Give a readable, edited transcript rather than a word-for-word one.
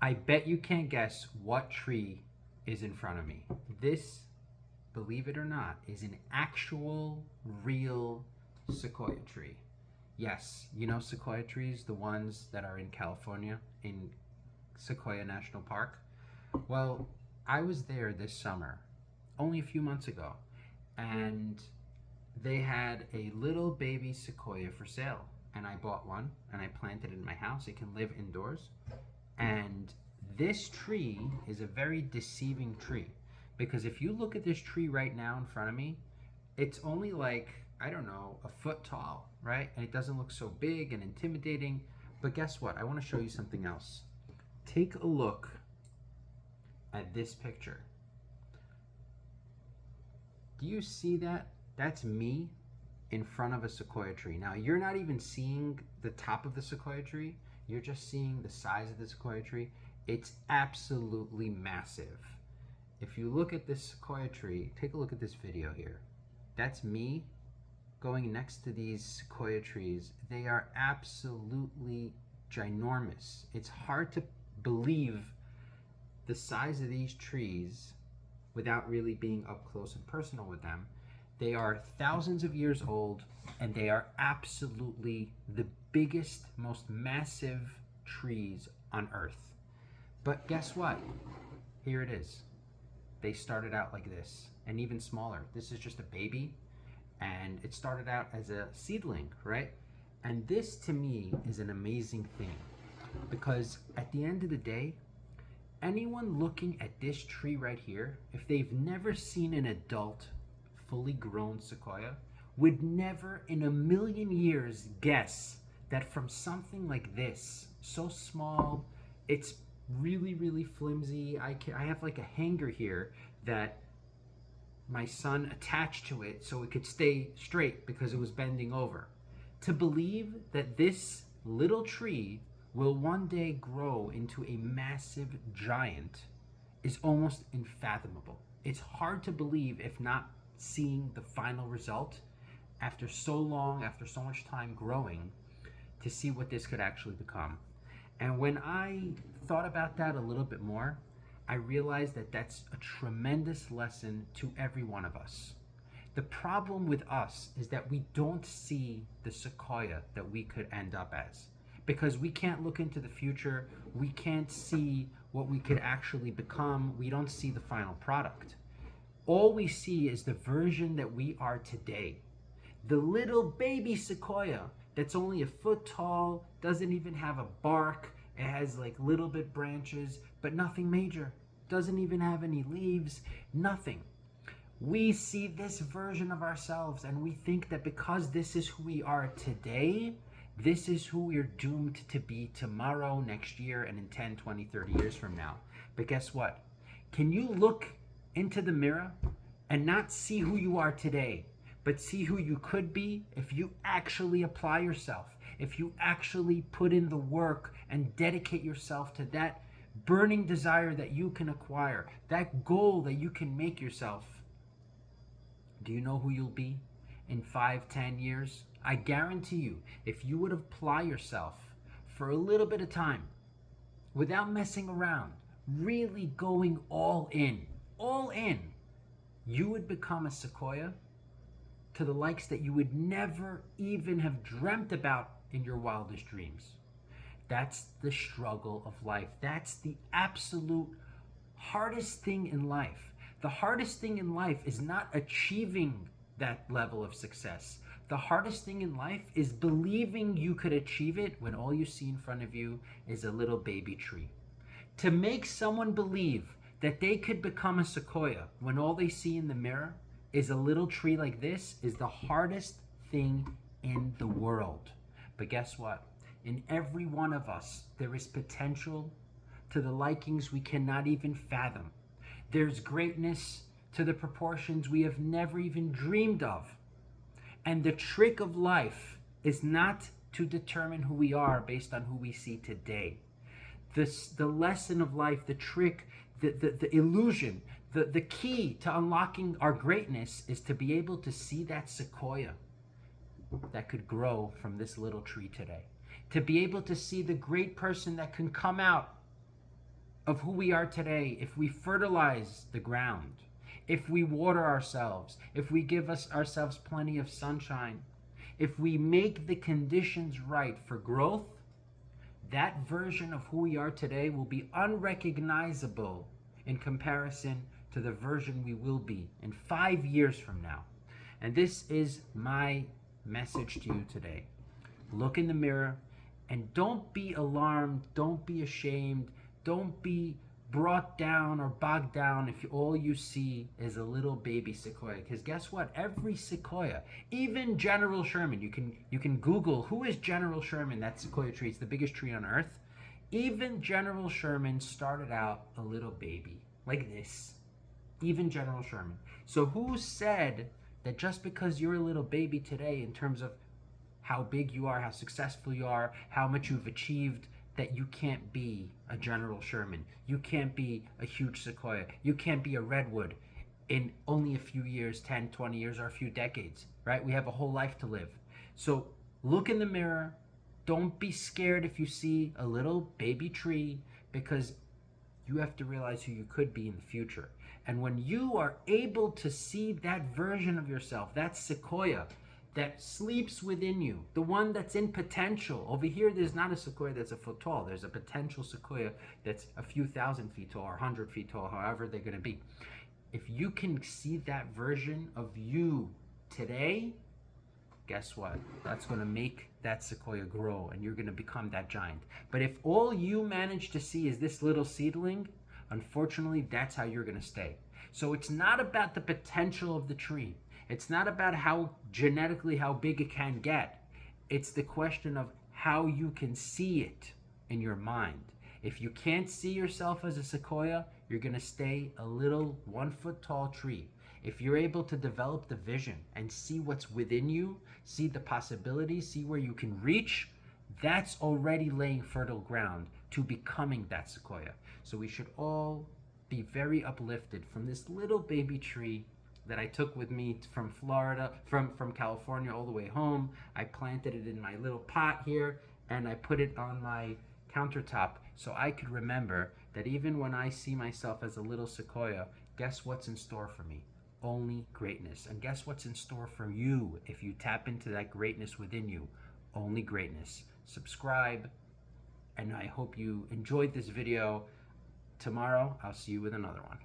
I bet you can't guess what tree is in front of me. This, believe it or not, is an actual, real sequoia tree. Yes, you know sequoia trees, the ones that are in California, in Sequoia National Park? Well, I was there this summer, only a few months ago, and they had a little baby sequoia for sale. And I bought one and I planted it in my house. It can live indoors. And this tree is a very deceiving tree because if you look at this tree right now in front of me, it's only like, I don't know, a foot tall, right? And it doesn't look so big and intimidating. But guess what? I want to show you something else. Take a look at this picture. Do you see that? That's me in front of a sequoia tree. Now, you're not even seeing the top of the sequoia tree. You're just seeing the size of the sequoia tree. It's absolutely massive. If you look at this sequoia tree, take a look at this video here. That's me going next to these sequoia trees. They are absolutely ginormous. It's hard to believe the size of these trees without really being up close and personal with them. They are thousands of years old, and they are absolutely the biggest, most massive trees on Earth. But guess what? Here it is. They started out like this, and even smaller. This is just a baby, and it started out as a seedling, right? And this, to me, is an amazing thing, because at the end of the day, anyone looking at this tree right here, if they've never seen an adult fully grown sequoia, would never in a million years guess that from something like this, so small, it's really, really flimsy. I have like a hanger here that my son attached to it so it could stay straight because it was bending over. To believe that this little tree will one day grow into a massive giant is almost unfathomable. It's hard to believe if not seeing the final result after so long, after so much time growing, to see what this could actually become. And when I thought about that a little bit more, I realized that that's a tremendous lesson to every one of us. The problem with us is that we don't see the sequoia that we could end up as, because we can't look into the future. We can't see what we could actually become. We don't see the final product. All we see is the version that we are today. The little baby sequoia that's only a foot tall, doesn't even have a bark. It has like little bit branches, but nothing major. Doesn't even have any leaves, nothing. We see this version of ourselves and we think that because this is who we are today, this is who we're doomed to be tomorrow, next year, and in 10, 20, 30 years from now. But guess what? Can you look into the mirror and not see who you are today, but see who you could be if you actually apply yourself, if you actually put in the work and dedicate yourself to that burning desire that you can acquire, that goal that you can make yourself? Do you know who you'll be in 5, 10 years? I guarantee you, if you would apply yourself for a little bit of time, without messing around, really going all in, you would become a sequoia to the likes that you would never even have dreamt about in your wildest dreams. That's the struggle of life. That's the absolute hardest thing in life. The hardest thing in life is not achieving that level of success. The hardest thing in life is believing you could achieve it when all you see in front of you is a little baby tree. To make someone believe that they could become a sequoia when all they see in the mirror is a little tree like this is the hardest thing in the world. But guess what? In every one of us, there is potential to the likings we cannot even fathom. There's greatness to the proportions we have never even dreamed of. And the trick of life is not to determine who we are based on who we see today. The lesson of life, the trick, the illusion, the key to unlocking our greatness is to be able to see that sequoia that could grow from this little tree today. To be able to see the great person that can come out of who we are today, if we fertilize the ground, if we water ourselves, if we give ourselves plenty of sunshine, if we make the conditions right for growth, that version of who we are today will be unrecognizable in comparison to the version we will be in 5 years from now. And this is my message to you today. Look in the mirror and don't be alarmed, don't be ashamed, don't be brought down or bogged down if all you see is a little baby sequoia. Because guess what? Every sequoia, even General Sherman, you can Google who is General Sherman, that sequoia tree. It's the biggest tree on earth. Even General Sherman started out a little baby like this. Even General Sherman. So who said that just because you're a little baby today in terms of how big you are, how successful you are, how much you've achieved, that you can't be a General Sherman, you can't be a huge sequoia, you can't be a redwood in only a few years, 10, 20 years, or a few decades, right? We have a whole life to live. So look in the mirror. Don't be scared if you see a little baby tree, because you have to realize who you could be in the future. And when you are able to see that version of yourself, that sequoia that sleeps within you, the one that's in potential. Over here, there's not a sequoia that's a foot tall. There's a potential sequoia that's a few thousand feet tall or 100 feet tall, however they're going to be. If you can see that version of you today, guess what? That's going to make that sequoia grow and you're going to become that giant. But if all you manage to see is this little seedling, unfortunately, that's how you're going to stay. So it's not about the potential of the tree. It's not about how genetically how big it can get. It's the question of how you can see it in your mind. If you can't see yourself as a sequoia, you're going to stay a little 1 foot tall tree. If you're able to develop the vision and see what's within you, see the possibilities, see where you can reach, that's already laying fertile ground to becoming that sequoia. So we should all be very uplifted from this little baby tree that I took with me from Florida, from California all the way home. I planted it in my little pot here and I put it on my countertop so I could remember that even when I see myself as a little sequoia, guess what's in store for me? Only greatness. And guess what's in store for you if you tap into that greatness within you? Only greatness. Subscribe, and I hope you enjoyed this video. Tomorrow, I'll see you with another one.